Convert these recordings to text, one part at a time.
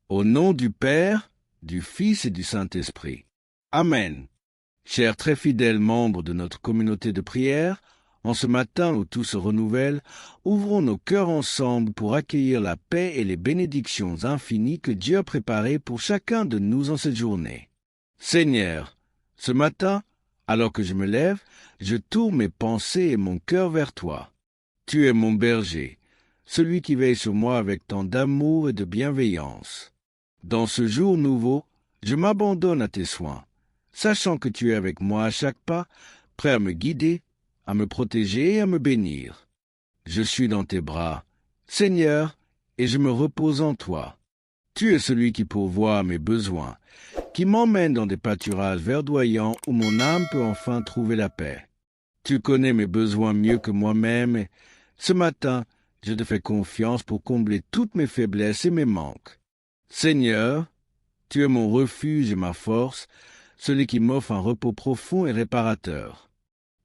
Au nom du Père, du Fils et du Saint-Esprit. Amen. Chers très fidèles membres de notre communauté de prière, en ce matin où tout se renouvelle, ouvrons nos cœurs ensemble pour accueillir la paix et les bénédictions infinies que Dieu a préparées pour chacun de nous en cette journée. Seigneur, ce matin, alors que je me lève, je tourne mes pensées et mon cœur vers toi. Tu es mon berger, celui qui veille sur moi avec tant d'amour et de bienveillance. Dans ce jour nouveau, je m'abandonne à tes soins, sachant que tu es avec moi à chaque pas, prêt à me guider, à me protéger et à me bénir. Je suis dans tes bras, Seigneur, et je me repose en toi. Tu es celui qui pourvoit à mes besoins, qui m'emmène dans des pâturages verdoyants où mon âme peut enfin trouver la paix. Tu connais mes besoins mieux que moi-même, et ce matin, je te fais confiance pour combler toutes mes faiblesses et mes manques. Seigneur, tu es mon refuge et ma force, celui qui m'offre un repos profond et réparateur.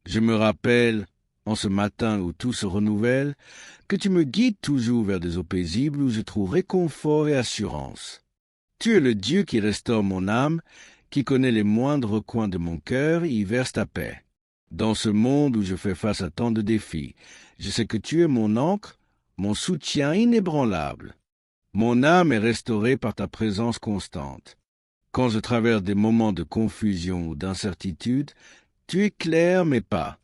Je me rappelle, en ce matin où tout se renouvelle, que tu me guides toujours vers des eaux paisibles où je trouve réconfort et assurance. Tu es le Dieu qui restaure mon âme, qui connaît les moindres recoins de mon cœur et y verse ta paix. Dans ce monde où je fais face à tant de défis, je sais que tu es mon ancre, mon soutien inébranlable. Mon âme est restaurée par ta présence constante. Quand je traverse des moments de confusion ou d'incertitude, tu éclaires mes pas.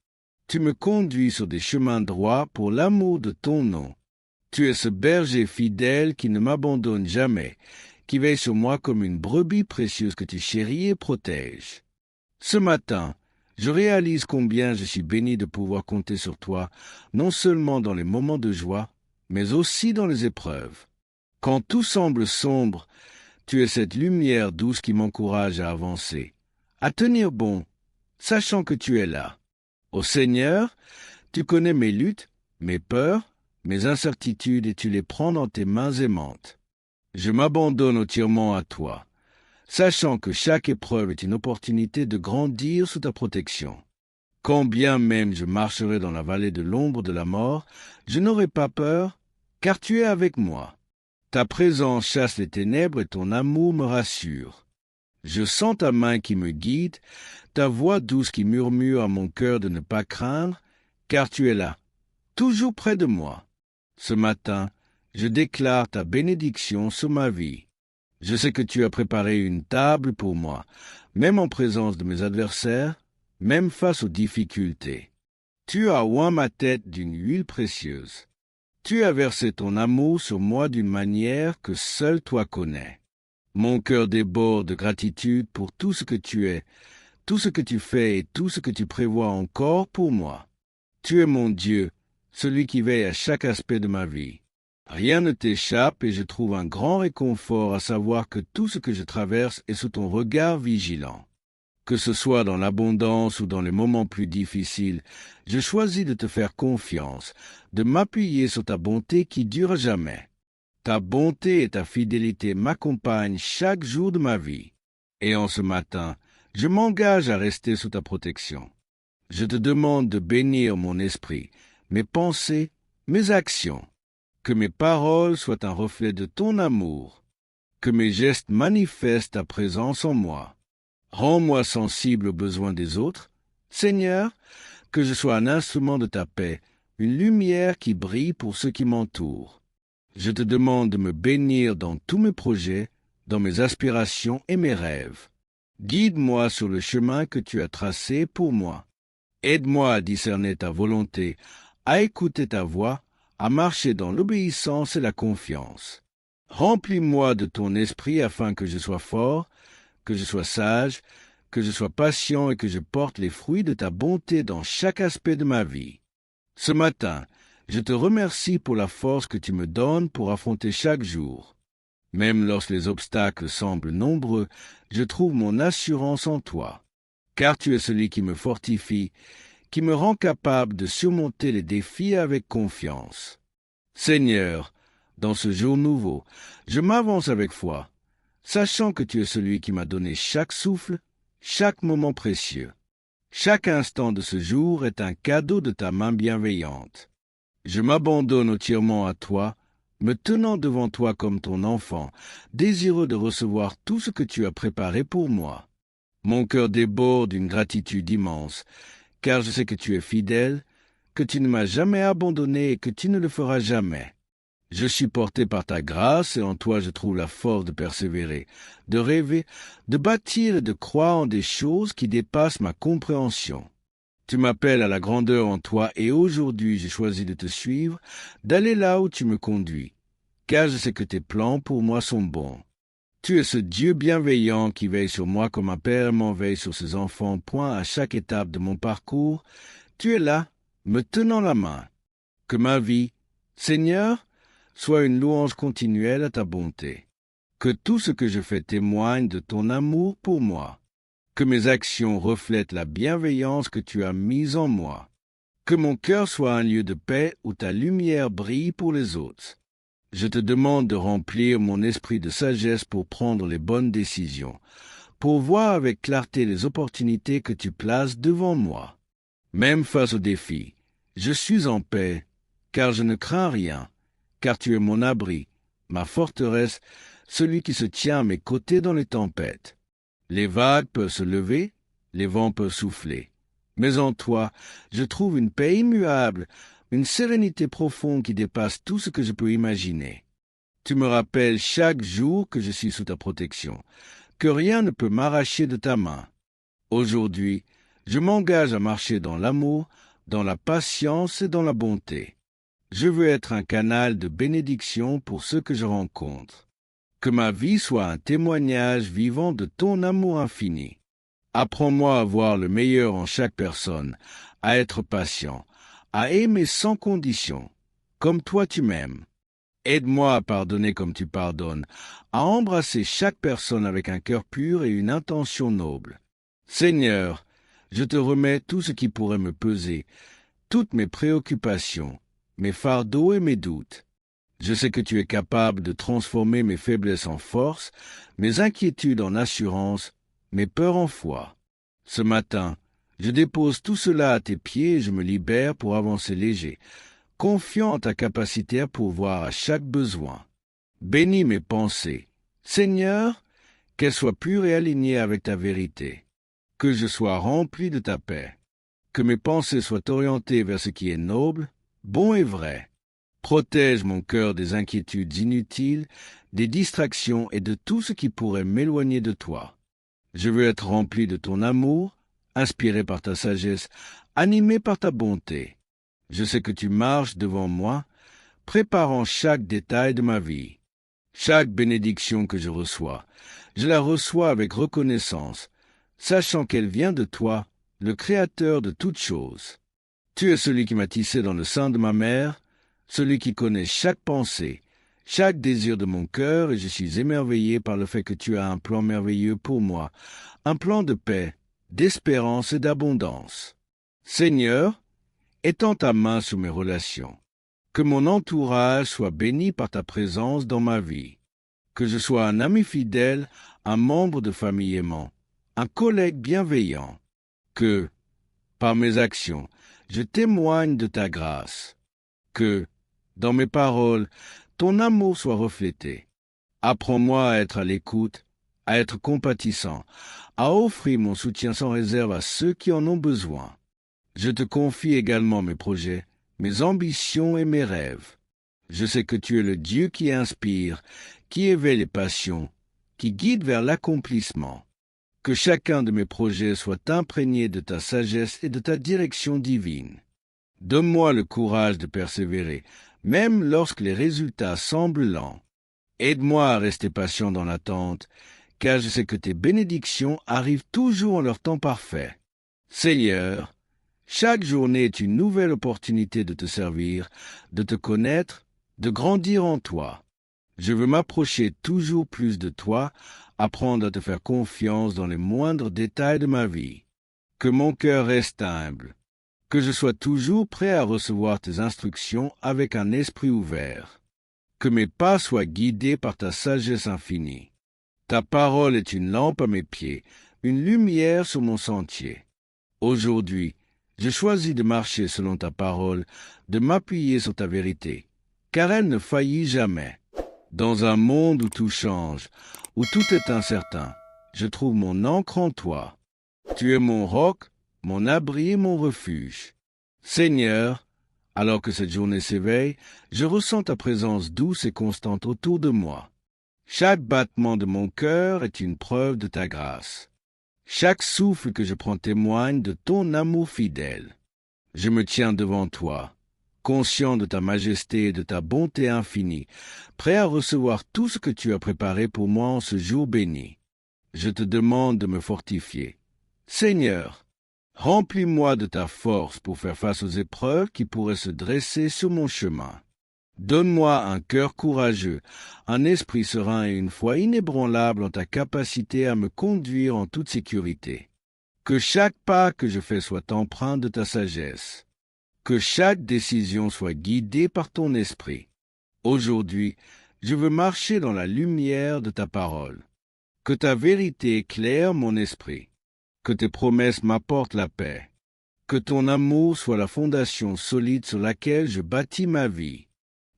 Tu me conduis sur des chemins droits pour l'amour de ton nom. Tu es ce berger fidèle qui ne m'abandonne jamais, qui veille sur moi comme une brebis précieuse que tu chéris et protèges. Ce matin, je réalise combien je suis béni de pouvoir compter sur toi, non seulement dans les moments de joie, mais aussi dans les épreuves. Quand tout semble sombre, tu es cette lumière douce qui m'encourage à avancer, à tenir bon, sachant que tu es là. Ô Seigneur, tu connais mes luttes, mes peurs, mes incertitudes et tu les prends dans tes mains aimantes. Je m'abandonne entièrement à toi, sachant que chaque épreuve est une opportunité de grandir sous ta protection. Quand bien même je marcherai dans la vallée de l'ombre de la mort, je n'aurai pas peur, car tu es avec moi. Ta présence chasse les ténèbres et ton amour me rassure. Je sens ta main qui me guide, ta voix douce qui murmure à mon cœur de ne pas craindre, car tu es là, toujours près de moi. Ce matin, je déclare ta bénédiction sur ma vie. Je sais que tu as préparé une table pour moi, même en présence de mes adversaires, même face aux difficultés. Tu as oint ma tête d'une huile précieuse. Tu as versé ton amour sur moi d'une manière que seul toi connais. Mon cœur déborde de gratitude pour tout ce que tu es, tout ce que tu fais et tout ce que tu prévois encore pour moi. Tu es mon Dieu, celui qui veille à chaque aspect de ma vie. Rien ne t'échappe et je trouve un grand réconfort à savoir que tout ce que je traverse est sous ton regard vigilant. Que ce soit dans l'abondance ou dans les moments plus difficiles, je choisis de te faire confiance, de m'appuyer sur ta bonté qui dure jamais. Ta bonté et ta fidélité m'accompagnent chaque jour de ma vie. Et en ce matin, je m'engage à rester sous ta protection. Je te demande de bénir mon esprit, mes pensées, mes actions. Que mes paroles soient un reflet de ton amour. Que mes gestes manifestent ta présence en moi. Rends-moi sensible aux besoins des autres. Seigneur, que je sois un instrument de ta paix, une lumière qui brille pour ceux qui m'entourent. Je te demande de me bénir dans tous mes projets, dans mes aspirations et mes rêves. Guide-moi sur le chemin que tu as tracé pour moi. Aide-moi à discerner ta volonté, à écouter ta voix, à marcher dans l'obéissance et la confiance. Remplis-moi de ton esprit afin que je sois fort, que je sois sage, que je sois patient et que je porte les fruits de ta bonté dans chaque aspect de ma vie. Ce matin, je te remercie pour la force que tu me donnes pour affronter chaque jour. Même lorsque les obstacles semblent nombreux, je trouve mon assurance en toi, car tu es celui qui me fortifie, qui me rend capable de surmonter les défis avec confiance. Seigneur, dans ce jour nouveau, je m'avance avec foi, sachant que tu es celui qui m'a donné chaque souffle, chaque moment précieux. Chaque instant de ce jour est un cadeau de ta main bienveillante. Je m'abandonne entièrement à toi, me tenant devant toi comme ton enfant, désireux de recevoir tout ce que tu as préparé pour moi. Mon cœur déborde d'une gratitude immense, car je sais que tu es fidèle, que tu ne m'as jamais abandonné et que tu ne le feras jamais. Je suis porté par ta grâce et en toi je trouve la force de persévérer, de rêver, de bâtir et de croire en des choses qui dépassent ma compréhension. Tu m'appelles à la grandeur en toi et aujourd'hui j'ai choisi de te suivre, d'aller là où tu me conduis, car je sais que tes plans pour moi sont bons. Tu es ce Dieu bienveillant qui veille sur moi comme un père aimant veille sur ses enfants, point à chaque étape de mon parcours. Tu es là, me tenant la main. Que ma vie, Seigneur, soit une louange continuelle à ta bonté. Que tout ce que je fais témoigne de ton amour pour moi. Que mes actions reflètent la bienveillance que tu as mise en moi. Que mon cœur soit un lieu de paix où ta lumière brille pour les autres. Je te demande de remplir mon esprit de sagesse pour prendre les bonnes décisions, pour voir avec clarté les opportunités que tu places devant moi. Même face aux défis, je suis en paix, car je ne crains rien, car tu es mon abri, ma forteresse, celui qui se tient à mes côtés dans les tempêtes. Les vagues peuvent se lever, les vents peuvent souffler, mais en toi, je trouve une paix immuable, une sérénité profonde qui dépasse tout ce que je peux imaginer. Tu me rappelles chaque jour que je suis sous ta protection, que rien ne peut m'arracher de ta main. Aujourd'hui, je m'engage à marcher dans l'amour, dans la patience et dans la bonté. Je veux être un canal de bénédiction pour ceux que je rencontre. Que ma vie soit un témoignage vivant de ton amour infini. Apprends-moi à voir le meilleur en chaque personne, à être patient, à aimer sans condition, comme toi tu m'aimes. Aide-moi à pardonner comme tu pardonnes, à embrasser chaque personne avec un cœur pur et une intention noble. Seigneur, je te remets tout ce qui pourrait me peser, toutes mes préoccupations, mes fardeaux et mes doutes. Je sais que tu es capable de transformer mes faiblesses en force, mes inquiétudes en assurance, mes peurs en foi. Ce matin, je dépose tout cela à tes pieds et je me libère pour avancer léger, confiant en ta capacité à pourvoir à chaque besoin. Bénis mes pensées. Seigneur, qu'elles soient pures et alignées avec ta vérité. Que je sois rempli de ta paix. Que mes pensées soient orientées vers ce qui est noble, bon et vrai. Protège mon cœur des inquiétudes inutiles, des distractions et de tout ce qui pourrait m'éloigner de toi. Je veux être rempli de ton amour, inspiré par ta sagesse, animé par ta bonté. Je sais que tu marches devant moi, préparant chaque détail de ma vie. Chaque bénédiction que je la reçois avec reconnaissance, sachant qu'elle vient de toi, le Créateur de toutes choses. Tu es celui qui m'a tissé dans le sein de ma mère, celui qui connaît chaque pensée, chaque désir de mon cœur, et je suis émerveillé par le fait que tu as un plan merveilleux pour moi, un plan de paix, d'espérance et d'abondance. Seigneur, étends ta main sur mes relations. Que mon entourage soit béni par ta présence dans ma vie. Que je sois un ami fidèle, un membre de famille aimant, un collègue bienveillant. Que, par mes actions, je témoigne de ta grâce. Que, dans mes paroles, ton amour soit reflété. Apprends-moi à être à l'écoute, à être compatissant, à offrir mon soutien sans réserve à ceux qui en ont besoin. Je te confie également mes projets, mes ambitions et mes rêves. Je sais que tu es le Dieu qui inspire, qui éveille les passions, qui guide vers l'accomplissement. Que chacun de mes projets soit imprégné de ta sagesse et de ta direction divine. Donne-moi le courage de persévérer, même lorsque les résultats semblent lents. Aide-moi à rester patient dans l'attente, car je sais que tes bénédictions arrivent toujours en leur temps parfait. Seigneur, chaque journée est une nouvelle opportunité de te servir, de te connaître, de grandir en toi. Je veux m'approcher toujours plus de toi, apprendre à te faire confiance dans les moindres détails de ma vie. Que mon cœur reste humble, que je sois toujours prêt à recevoir tes instructions avec un esprit ouvert. Que mes pas soient guidés par ta sagesse infinie. Ta parole est une lampe à mes pieds, une lumière sur mon sentier. Aujourd'hui, je choisis de marcher selon ta parole, de m'appuyer sur ta vérité, car elle ne faillit jamais. Dans un monde où tout change, où tout est incertain, je trouve mon ancre en toi. Tu es mon roc, mon abri et mon refuge. Seigneur, alors que cette journée s'éveille, je ressens ta présence douce et constante autour de moi. Chaque battement de mon cœur est une preuve de ta grâce. Chaque souffle que je prends témoigne de ton amour fidèle. Je me tiens devant toi, conscient de ta majesté et de ta bonté infinie, prêt à recevoir tout ce que tu as préparé pour moi en ce jour béni. Je te demande de me fortifier. Seigneur, remplis-moi de ta force pour faire face aux épreuves qui pourraient se dresser sur mon chemin. Donne-moi un cœur courageux, un esprit serein et une foi inébranlable en ta capacité à me conduire en toute sécurité. Que chaque pas que je fais soit empreint de ta sagesse. Que chaque décision soit guidée par ton esprit. Aujourd'hui, je veux marcher dans la lumière de ta parole. Que ta vérité éclaire mon esprit. Que tes promesses m'apportent la paix. Que ton amour soit la fondation solide sur laquelle je bâtis ma vie.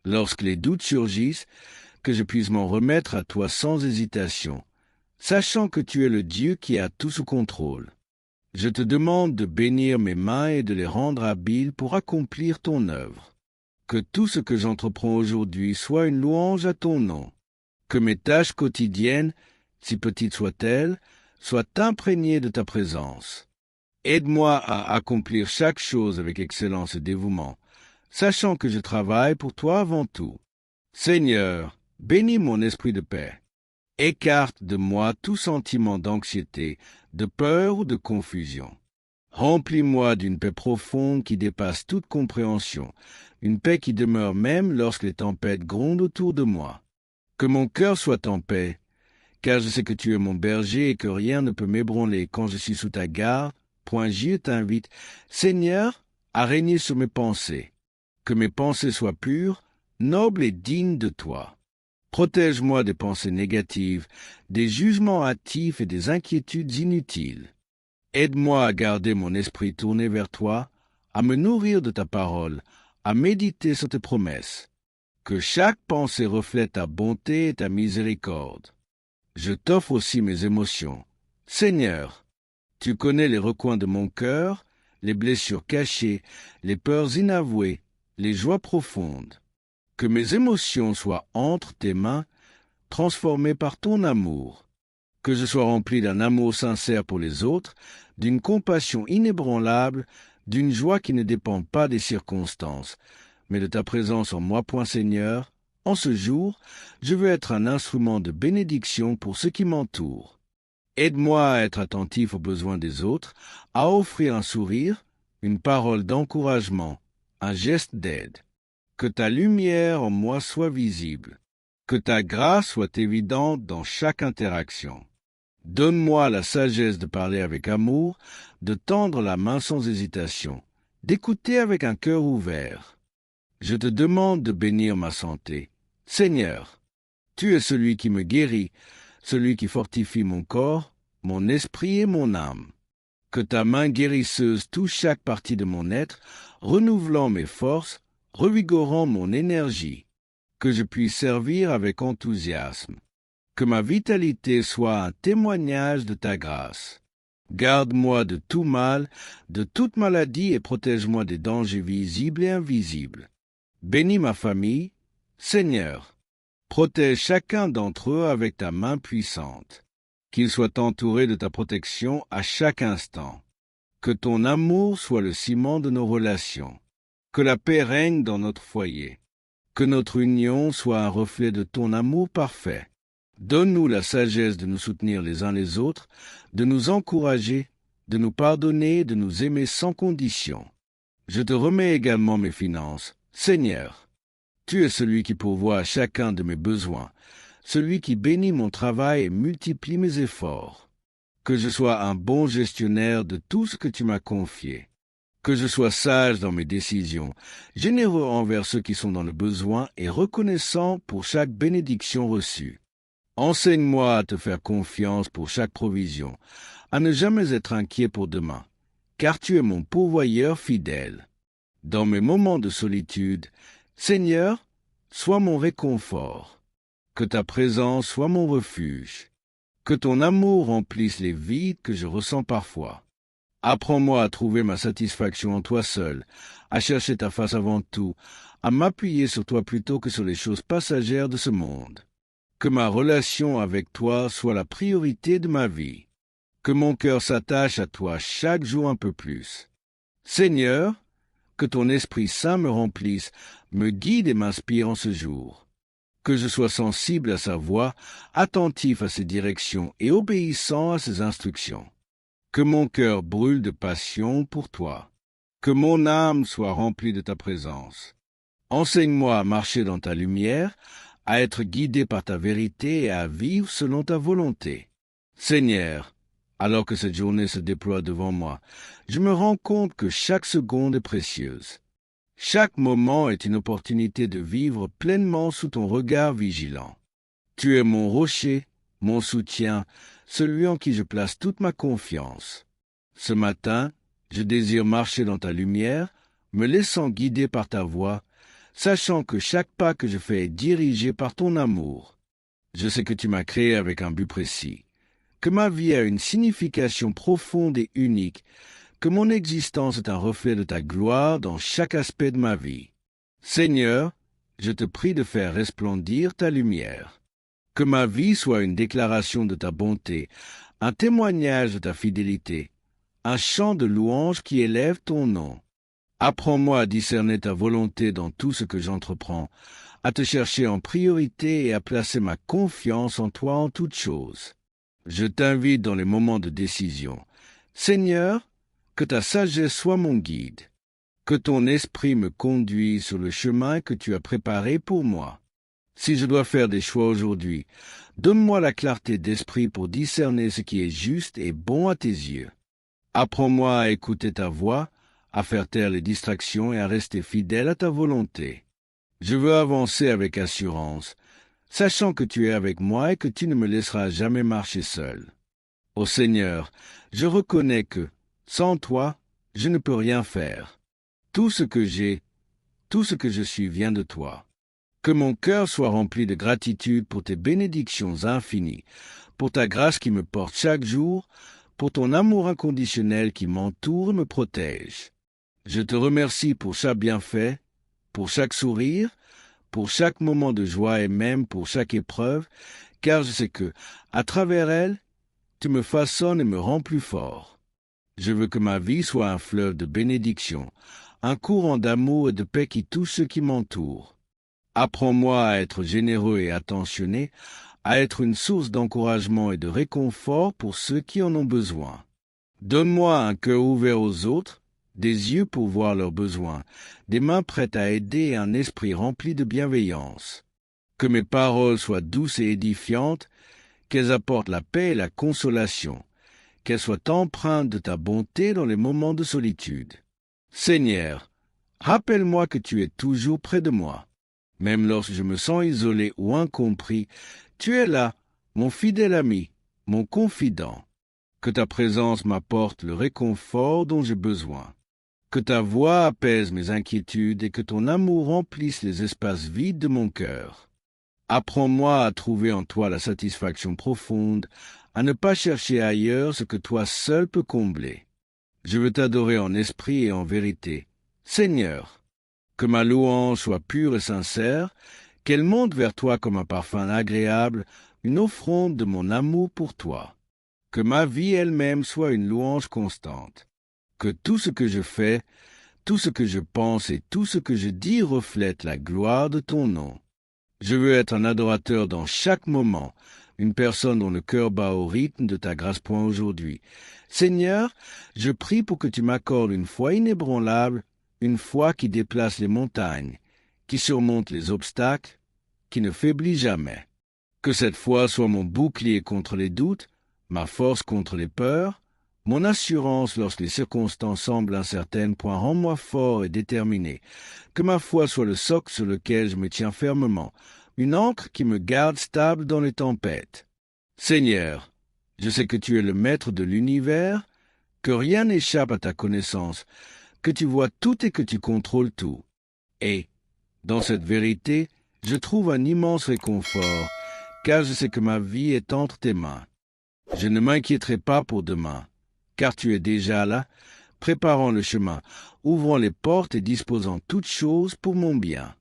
Lorsque les doutes surgissent, que je puisse m'en remettre à toi sans hésitation, sachant que tu es le Dieu qui a tout sous contrôle. Je te demande de bénir mes mains et de les rendre habiles pour accomplir ton œuvre. Que tout ce que j'entreprends aujourd'hui soit une louange à ton nom. Que mes tâches quotidiennes, si petites soient-elles, soient imprégnées de ta présence. Aide-moi à accomplir chaque chose avec excellence et dévouement, sachant que je travaille pour toi avant tout. Seigneur, bénis mon esprit de paix. Écarte de moi tout sentiment d'anxiété, de peur ou de confusion. Remplis-moi d'une paix profonde qui dépasse toute compréhension, une paix qui demeure même lorsque les tempêtes grondent autour de moi. Que mon cœur soit en paix, car je sais que tu es mon berger et que rien ne peut m'ébranler quand je suis sous ta garde. Point J t'invite, Seigneur, à régner sur mes pensées. Que mes pensées soient pures, nobles et dignes de toi. Protège-moi des pensées négatives, des jugements hâtifs et des inquiétudes inutiles. Aide-moi à garder mon esprit tourné vers toi, à me nourrir de ta parole, à méditer sur tes promesses. Que chaque pensée reflète ta bonté et ta miséricorde. Je t'offre aussi mes émotions. Seigneur, tu connais les recoins de mon cœur, les blessures cachées, les peurs inavouées, les joies profondes. Que mes émotions soient entre tes mains, transformées par ton amour. Que je sois rempli d'un amour sincère pour les autres, d'une compassion inébranlable, d'une joie qui ne dépend pas des circonstances, mais de ta présence en moi, point Seigneur. En ce jour, je veux être un instrument de bénédiction pour ceux qui m'entourent. Aide-moi à être attentif aux besoins des autres, à offrir un sourire, une parole d'encouragement, un geste d'aide. Que ta lumière en moi soit visible, que ta grâce soit évidente dans chaque interaction. Donne-moi la sagesse de parler avec amour, de tendre la main sans hésitation, d'écouter avec un cœur ouvert. Je te demande de bénir ma santé. Seigneur, tu es celui qui me guérit, celui qui fortifie mon corps, mon esprit et mon âme. Que ta main guérisseuse touche chaque partie de mon être, renouvelant mes forces, revigorant mon énergie, que je puisse servir avec enthousiasme, que ma vitalité soit un témoignage de ta grâce. Garde-moi de tout mal, de toute maladie et protège-moi des dangers visibles et invisibles. Bénis ma famille, Seigneur, protège chacun d'entre eux avec ta main puissante, qu'ils soient entourés de ta protection à chaque instant. Que ton amour soit le ciment de nos relations. Que la paix règne dans notre foyer. Que notre union soit un reflet de ton amour parfait. Donne-nous la sagesse de nous soutenir les uns les autres, de nous encourager, de nous pardonner, de nous aimer sans condition. Je te remets également mes finances. Seigneur, tu es celui qui pourvoit à chacun de mes besoins, celui qui bénit mon travail et multiplie mes efforts. Que je sois un bon gestionnaire de tout ce que tu m'as confié. Que je sois sage dans mes décisions, généreux envers ceux qui sont dans le besoin et reconnaissant pour chaque bénédiction reçue. Enseigne-moi à te faire confiance pour chaque provision, à ne jamais être inquiet pour demain, car tu es mon pourvoyeur fidèle. Dans mes moments de solitude, Seigneur, sois mon réconfort, que ta présence soit mon refuge, que ton amour remplisse les vides que je ressens parfois. Apprends-moi à trouver ma satisfaction en toi seul, à chercher ta face avant tout, à m'appuyer sur toi plutôt que sur les choses passagères de ce monde. Que ma relation avec toi soit la priorité de ma vie. Que mon cœur s'attache à toi chaque jour un peu plus. Seigneur, que ton Esprit Saint me remplisse, me guide et m'inspire en ce jour. Que je sois sensible à sa voix, attentif à ses directions et obéissant à ses instructions. Que mon cœur brûle de passion pour toi. Que mon âme soit remplie de ta présence. Enseigne-moi à marcher dans ta lumière, à être guidé par ta vérité et à vivre selon ta volonté. Seigneur, alors que cette journée se déploie devant moi, je me rends compte que chaque seconde est précieuse. Chaque moment est une opportunité de vivre pleinement sous ton regard vigilant. Tu es mon rocher, mon soutien, celui en qui je place toute ma confiance. Ce matin, je désire marcher dans ta lumière, me laissant guider par ta voix, sachant que chaque pas que je fais est dirigé par ton amour. Je sais que tu m'as créé avec un but précis, que ma vie a une signification profonde et unique, que mon existence est un reflet de ta gloire dans chaque aspect de ma vie. Seigneur, je te prie de faire resplendir ta lumière. Que ma vie soit une déclaration de ta bonté, un témoignage de ta fidélité, un chant de louange qui élève ton nom. Apprends-moi à discerner ta volonté dans tout ce que j'entreprends, à te chercher en priorité et à placer ma confiance en toi en toutes choses. Je t'invite dans les moments de décision. Seigneur, que ta sagesse soit mon guide, que ton esprit me conduise sur le chemin que tu as préparé pour moi. Si je dois faire des choix aujourd'hui, donne-moi la clarté d'esprit pour discerner ce qui est juste et bon à tes yeux. Apprends-moi à écouter ta voix, à faire taire les distractions et à rester fidèle à ta volonté. Je veux avancer avec assurance, sachant que tu es avec moi et que tu ne me laisseras jamais marcher seul. Ô Seigneur, je reconnais que, sans toi, je ne peux rien faire. Tout ce que j'ai, tout ce que je suis vient de toi. Que mon cœur soit rempli de gratitude pour tes bénédictions infinies, pour ta grâce qui me porte chaque jour, pour ton amour inconditionnel qui m'entoure et me protège. Je te remercie pour chaque bienfait, pour chaque sourire, pour chaque moment de joie et même pour chaque épreuve, car je sais que, à travers elle, tu me façonnes et me rends plus fort. Je veux que ma vie soit un fleuve de bénédiction, un courant d'amour et de paix qui touche ceux qui m'entourent. Apprends-moi à être généreux et attentionné, à être une source d'encouragement et de réconfort pour ceux qui en ont besoin. Donne-moi un cœur ouvert aux autres, des yeux pour voir leurs besoins, des mains prêtes à aider et un esprit rempli de bienveillance. Que mes paroles soient douces et édifiantes, qu'elles apportent la paix et la consolation, qu'elles soient empreintes de ta bonté dans les moments de solitude. Seigneur, rappelle-moi que tu es toujours près de moi. Même lorsque je me sens isolé ou incompris, tu es là, mon fidèle ami, mon confident. Que ta présence m'apporte le réconfort dont j'ai besoin. Que ta voix apaise mes inquiétudes et que ton amour remplisse les espaces vides de mon cœur. Apprends-moi à trouver en toi la satisfaction profonde, à ne pas chercher ailleurs ce que toi seul peux combler. Je veux t'adorer en esprit et en vérité. Seigneur, que ma louange soit pure et sincère, qu'elle monte vers toi comme un parfum agréable, une offrande de mon amour pour toi. Que ma vie elle-même soit une louange constante. Que tout ce que je fais, tout ce que je pense et tout ce que je dis reflète la gloire de ton nom. Je veux être un adorateur dans chaque moment, une personne dont le cœur bat au rythme de ta grâce point aujourd'hui. Seigneur, je prie pour que tu m'accordes une foi inébranlable, une foi qui déplace les montagnes, qui surmonte les obstacles, qui ne faiblit jamais. Que cette foi soit mon bouclier contre les doutes, ma force contre les peurs, mon assurance lorsque les circonstances semblent incertaines, point rends-moi fort et déterminé. Que ma foi soit le socle sur lequel je me tiens fermement, une ancre qui me garde stable dans les tempêtes. Seigneur, je sais que tu es le maître de l'univers, que rien n'échappe à ta connaissance, que tu vois tout et que tu contrôles tout. Et, dans cette vérité, Je trouve un immense réconfort, car je sais que ma vie est entre tes mains. Je ne m'inquiéterai pas pour demain, car tu es déjà là, préparant le chemin, ouvrant les portes et disposant toutes choses pour mon bien.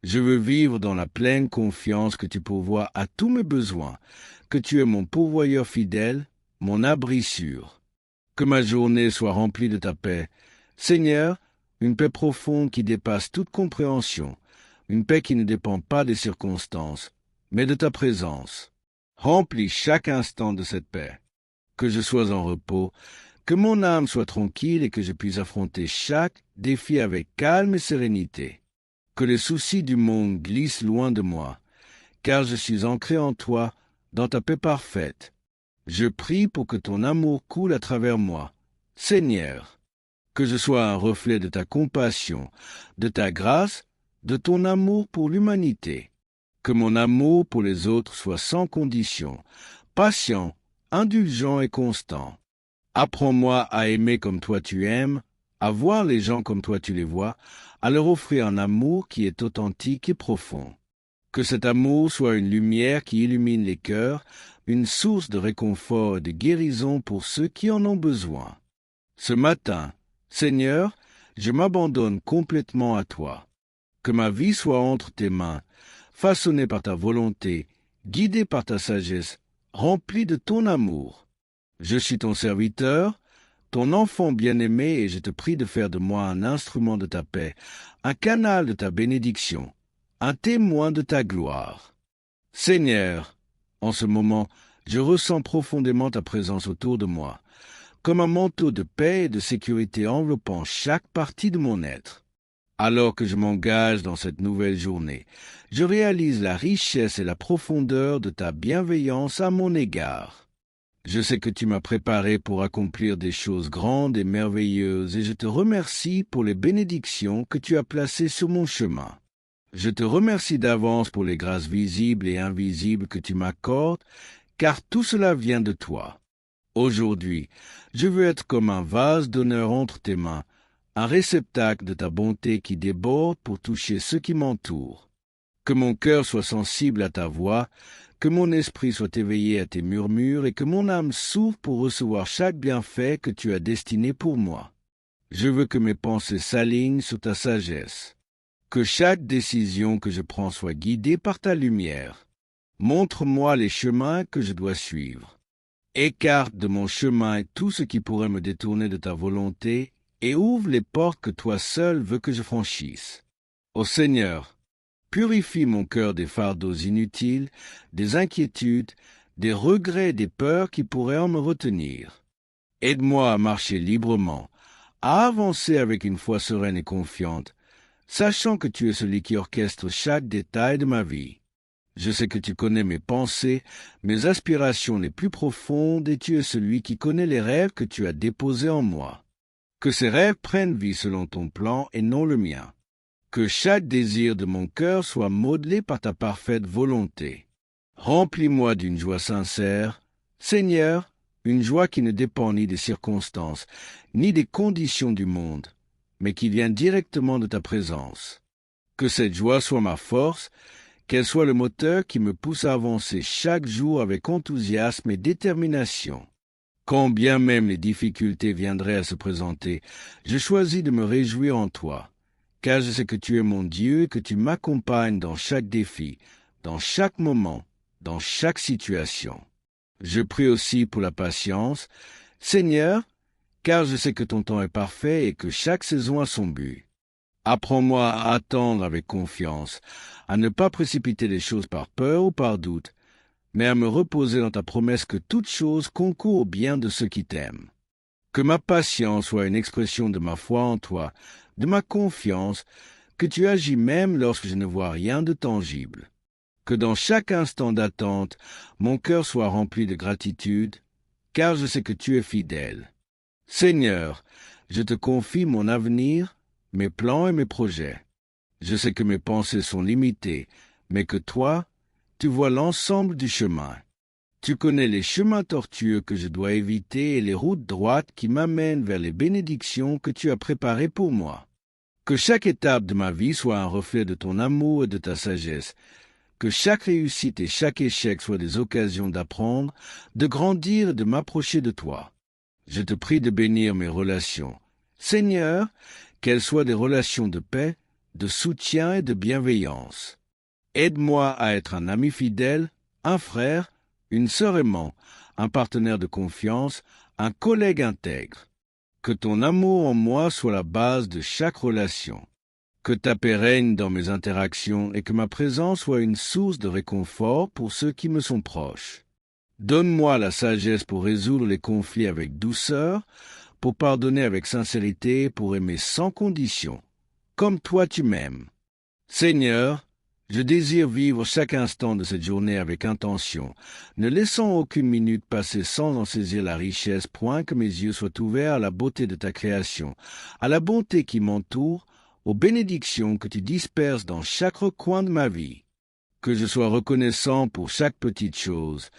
Je veux vivre dans la pleine confiance que tu pourvois à tous mes besoins, que tu es mon pourvoyeur fidèle, mon abri sûr. Que ma journée soit remplie de ta paix. Seigneur, une paix profonde qui dépasse toute compréhension, une paix qui ne dépend pas des circonstances, mais de ta présence. Remplis chaque instant de cette paix. Que je sois en repos, que mon âme soit tranquille et que je puisse affronter chaque défi avec calme et sérénité. Que les soucis du monde glissent loin de moi, car je suis ancré en toi, dans ta paix parfaite. Je prie pour que ton amour coule à travers moi. Seigneur, que je sois un reflet de ta compassion, de ta grâce, de ton amour pour l'humanité. Que mon amour pour les autres soit sans condition, patient, indulgent et constant. Apprends-moi à aimer comme toi tu aimes, à voir les gens comme toi tu les vois, à leur offrir un amour qui est authentique et profond. Que cet amour soit une lumière qui illumine les cœurs, une source de réconfort et de guérison pour ceux qui en ont besoin. Ce matin, Seigneur, je m'abandonne complètement à toi. Que ma vie soit entre tes mains, façonnée par ta volonté, guidée par ta sagesse, remplie de ton amour. Je suis ton serviteur, ton enfant bien-aimé, et je te prie de faire de moi un instrument de ta paix, un canal de ta bénédiction, un témoin de ta gloire. Seigneur, en ce moment, je ressens profondément ta présence autour de moi, comme un manteau de paix et de sécurité enveloppant chaque partie de mon être. Alors que je m'engage dans cette nouvelle journée, je réalise la richesse et la profondeur de ta bienveillance à mon égard. Je sais que tu m'as préparé pour accomplir des choses grandes et merveilleuses et je te remercie pour les bénédictions que tu as placées sur mon chemin. Je te remercie d'avance pour les grâces visibles et invisibles que tu m'accordes, car tout cela vient de toi. Aujourd'hui, je veux être comme un vase d'honneur entre tes mains, un réceptacle de ta bonté qui déborde pour toucher ceux qui m'entourent. Que mon cœur soit sensible à ta voix, que mon esprit soit éveillé à tes murmures et que mon âme s'ouvre pour recevoir chaque bienfait que tu as destiné pour moi. Je veux que mes pensées s'alignent sur ta sagesse. Que chaque décision que je prends soit guidée par ta lumière. Montre-moi les chemins que je dois suivre. Écarte de mon chemin tout ce qui pourrait me détourner de ta volonté et ouvre les portes que toi seul veux que je franchisse. Ô Seigneur, purifie mon cœur des fardeaux inutiles, des inquiétudes, des regrets et des peurs qui pourraient en me retenir. Aide-moi à marcher librement, à avancer avec une foi sereine et confiante, sachant que tu es celui qui orchestre chaque détail de ma vie. Je sais que tu connais mes pensées, mes aspirations les plus profondes, et tu es celui qui connaît les rêves que tu as déposés en moi. Que ces rêves prennent vie selon ton plan et non le mien. Que chaque désir de mon cœur soit modelé par ta parfaite volonté. Remplis-moi d'une joie sincère, Seigneur, une joie qui ne dépend ni des circonstances, ni des conditions du monde, mais qui vient directement de ta présence. Que cette joie soit ma force, qu'elle soit le moteur qui me pousse à avancer chaque jour avec enthousiasme et détermination. Quand bien même les difficultés viendraient à se présenter, je choisis de me réjouir en toi, car je sais que tu es mon Dieu et que tu m'accompagnes dans chaque défi, dans chaque moment, dans chaque situation. Je prie aussi pour la patience, Seigneur, car je sais que ton temps est parfait et que chaque saison a son but. Apprends-moi à attendre avec confiance, à ne pas précipiter les choses par peur ou par doute, mais à me reposer dans ta promesse que toute chose concourt au bien de ceux qui t'aiment. Que ma patience soit une expression de ma foi en toi, de ma confiance, que tu agis même lorsque je ne vois rien de tangible. Que dans chaque instant d'attente, mon cœur soit rempli de gratitude, car je sais que tu es fidèle. Seigneur, je te confie mon avenir, mes plans et mes projets. Je sais que mes pensées sont limitées, mais que toi, tu vois l'ensemble du chemin. Tu connais les chemins tortueux que je dois éviter et les routes droites qui m'amènent vers les bénédictions que tu as préparées pour moi. Que chaque étape de ma vie soit un reflet de ton amour et de ta sagesse. Que chaque réussite et chaque échec soient des occasions d'apprendre, de grandir et de m'approcher de toi. Je te prie de bénir mes relations. Seigneur, qu'elles soient des relations de paix, de soutien et de bienveillance. Aide-moi à être un ami fidèle, un frère, une sœur aimant, un partenaire de confiance, un collègue intègre. Que ton amour en moi soit la base de chaque relation. Que ta paix règne dans mes interactions et que ma présence soit une source de réconfort pour ceux qui me sont proches. Donne-moi la sagesse pour résoudre les conflits avec douceur, pour pardonner avec sincérité, pour aimer sans condition, comme toi tu m'aimes. Seigneur, je désire vivre chaque instant de cette journée avec intention, ne laissant aucune minute passer sans en saisir la richesse, point que mes yeux soient ouverts à la beauté de ta création, à la bonté qui m'entoure, aux bénédictions que tu disperses dans chaque recoin de ma vie. Que je sois reconnaissant pour chaque petite chose,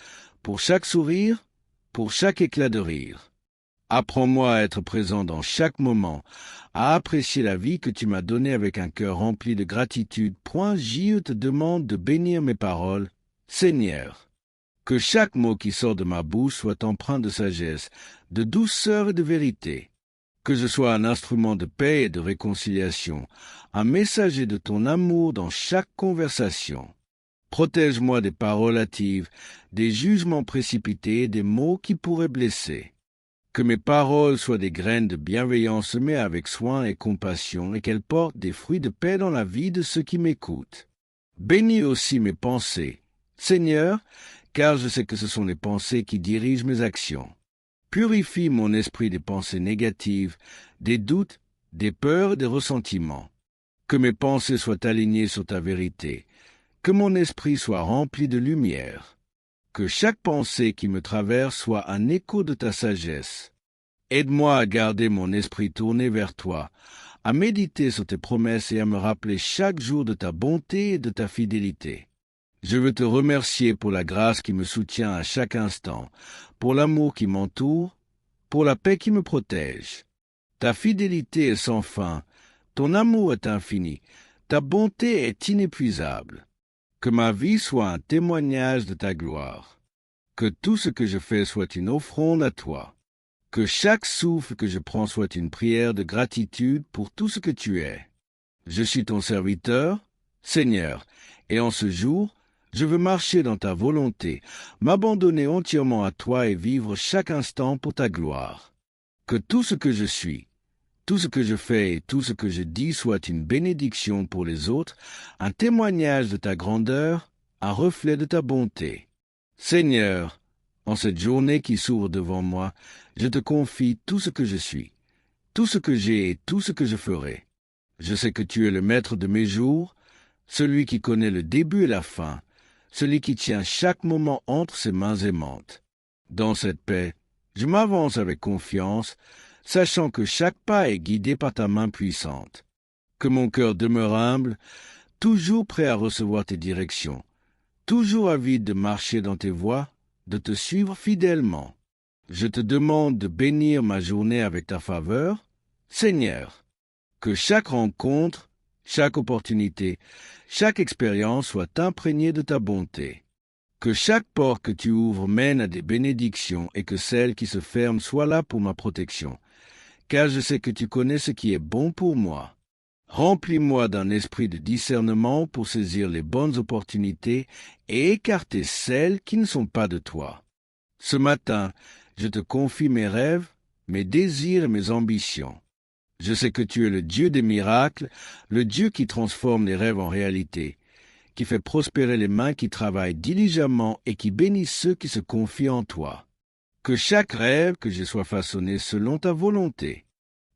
pour chaque sourire, pour chaque éclat de rire. Apprends-moi à être présent dans chaque moment, à apprécier la vie que tu m'as donnée avec un cœur rempli de gratitude. Je te demande de bénir mes paroles, Seigneur. Que chaque mot qui sort de ma bouche soit empreint de sagesse, de douceur et de vérité. Que je sois un instrument de paix et de réconciliation, un messager de ton amour dans chaque conversation. Protège-moi des paroles hâtives, des jugements précipités, des mots qui pourraient blesser. Que mes paroles soient des graines de bienveillance semées avec soin et compassion et qu'elles portent des fruits de paix dans la vie de ceux qui m'écoutent. Bénis aussi mes pensées, Seigneur, car je sais que ce sont les pensées qui dirigent mes actions. Purifie mon esprit des pensées négatives, des doutes, des peurs et des ressentiments. Que mes pensées soient alignées sur ta vérité, que mon esprit soit rempli de lumière. Que chaque pensée qui me traverse soit un écho de ta sagesse. Aide-moi à garder mon esprit tourné vers toi, à méditer sur tes promesses et à me rappeler chaque jour de ta bonté et de ta fidélité. Je veux te remercier pour la grâce qui me soutient à chaque instant, pour l'amour qui m'entoure, pour la paix qui me protège. Ta fidélité est sans fin, ton amour est infini, ta bonté est inépuisable. Que ma vie soit un témoignage de ta gloire. Que tout ce que je fais soit une offrande à toi. Que chaque souffle que je prends soit une prière de gratitude pour tout ce que tu es. Je suis ton serviteur, Seigneur, et en ce jour, je veux marcher dans ta volonté, m'abandonner entièrement à toi et vivre chaque instant pour ta gloire. Que tout ce que je suis, tout ce que je fais et tout ce que je dis soit une bénédiction pour les autres, un témoignage de ta grandeur, un reflet de ta bonté. Seigneur, en cette journée qui s'ouvre devant moi, je te confie tout ce que je suis, tout ce que j'ai et tout ce que je ferai. Je sais que tu es le maître de mes jours, celui qui connaît le début et la fin, celui qui tient chaque moment entre ses mains aimantes. Dans cette paix, je m'avance avec confiance, sachant que chaque pas est guidé par ta main puissante. Que mon cœur demeure humble, toujours prêt à recevoir tes directions, toujours avide de marcher dans tes voies, de te suivre fidèlement. Je te demande de bénir ma journée avec ta faveur, Seigneur. Que chaque rencontre, chaque opportunité, chaque expérience soit imprégnée de ta bonté. Que chaque porte que tu ouvres mène à des bénédictions et que celle qui se ferme soit là pour ma protection, car je sais que tu connais ce qui est bon pour moi. Remplis-moi d'un esprit de discernement pour saisir les bonnes opportunités et écarter celles qui ne sont pas de toi. Ce matin, je te confie mes rêves, mes désirs et mes ambitions. Je sais que tu es le Dieu des miracles, le Dieu qui transforme les rêves en réalité, qui fait prospérer les mains qui travaillent diligemment et qui bénit ceux qui se confient en toi. Que chaque rêve que je sois façonné selon ta volonté.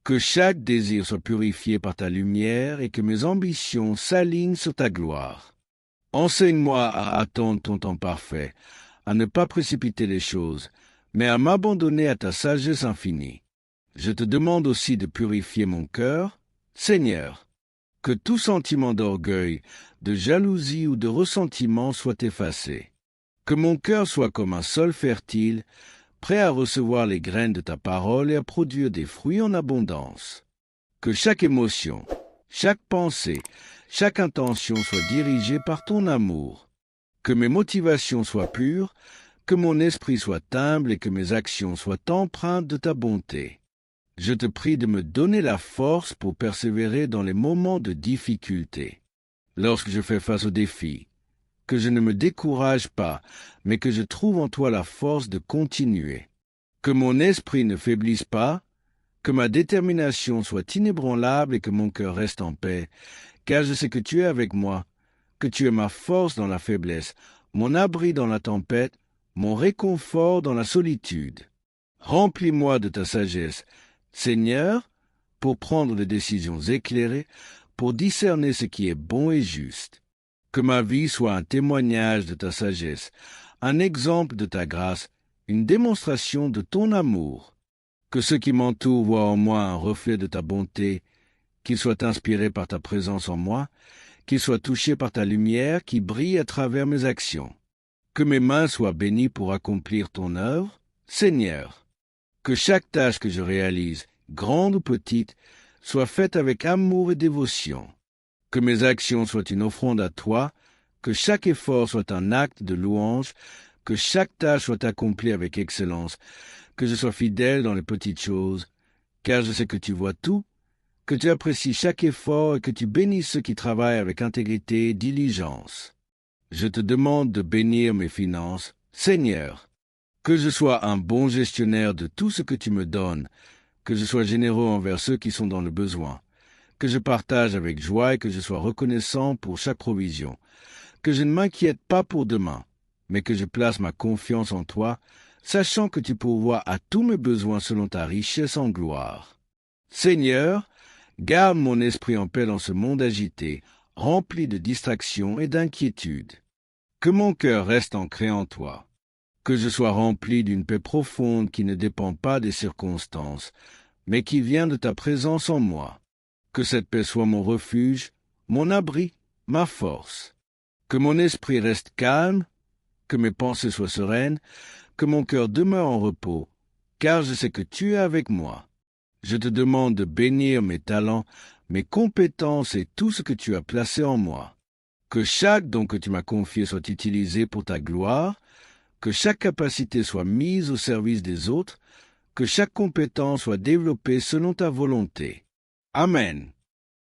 Que chaque désir soit purifié par ta lumière et que mes ambitions s'alignent sur ta gloire. Enseigne-moi à attendre ton temps parfait, à ne pas précipiter les choses, mais à m'abandonner à ta sagesse infinie. Je te demande aussi de purifier mon cœur, Seigneur. Que tout sentiment d'orgueil, de jalousie ou de ressentiment soit effacé. Que mon cœur soit comme un sol fertile, prêt à recevoir les graines de ta parole et à produire des fruits en abondance. Que chaque émotion, chaque pensée, chaque intention soit dirigée par ton amour. Que mes motivations soient pures, que mon esprit soit humble et que mes actions soient empreintes de ta bonté. Je te prie de me donner la force pour persévérer dans les moments de difficulté. Lorsque je fais face aux défis, que je ne me décourage pas, mais que je trouve en toi la force de continuer. Que mon esprit ne faiblisse pas, que ma détermination soit inébranlable et que mon cœur reste en paix, car je sais que tu es avec moi, que tu es ma force dans la faiblesse, mon abri dans la tempête, mon réconfort dans la solitude. Remplis-moi de ta sagesse, Seigneur, pour prendre des décisions éclairées, pour discerner ce qui est bon et juste. Que ma vie soit un témoignage de ta sagesse, un exemple de ta grâce, une démonstration de ton amour. Que ceux qui m'entourent voient en moi un reflet de ta bonté, qu'ils soient inspirés par ta présence en moi, qu'ils soient touchés par ta lumière qui brille à travers mes actions. Que mes mains soient bénies pour accomplir ton œuvre, Seigneur. Que chaque tâche que je réalise, grande ou petite, soit faite avec amour et dévotion. Que mes actions soient une offrande à toi, que chaque effort soit un acte de louange, que chaque tâche soit accomplie avec excellence, que je sois fidèle dans les petites choses, car je sais que tu vois tout, que tu apprécies chaque effort et que tu bénisses ceux qui travaillent avec intégrité et diligence. Je te demande de bénir mes finances, Seigneur, que je sois un bon gestionnaire de tout ce que tu me donnes, que je sois généreux envers ceux qui sont dans le besoin, que je partage avec joie et que je sois reconnaissant pour chaque provision, que je ne m'inquiète pas pour demain, mais que je place ma confiance en toi, sachant que tu pourvois à tous mes besoins selon ta richesse en gloire. Seigneur, garde mon esprit en paix dans ce monde agité, rempli de distractions et d'inquiétudes. Que mon cœur reste ancré en toi, que je sois rempli d'une paix profonde qui ne dépend pas des circonstances, mais qui vient de ta présence en moi. Que cette paix soit mon refuge, mon abri, ma force. Que mon esprit reste calme, que mes pensées soient sereines, que mon cœur demeure en repos, car je sais que tu es avec moi. Je te demande de bénir mes talents, mes compétences et tout ce que tu as placé en moi. Que chaque don que tu m'as confié soit utilisé pour ta gloire, que chaque capacité soit mise au service des autres, que chaque compétence soit développée selon ta volonté. Amen.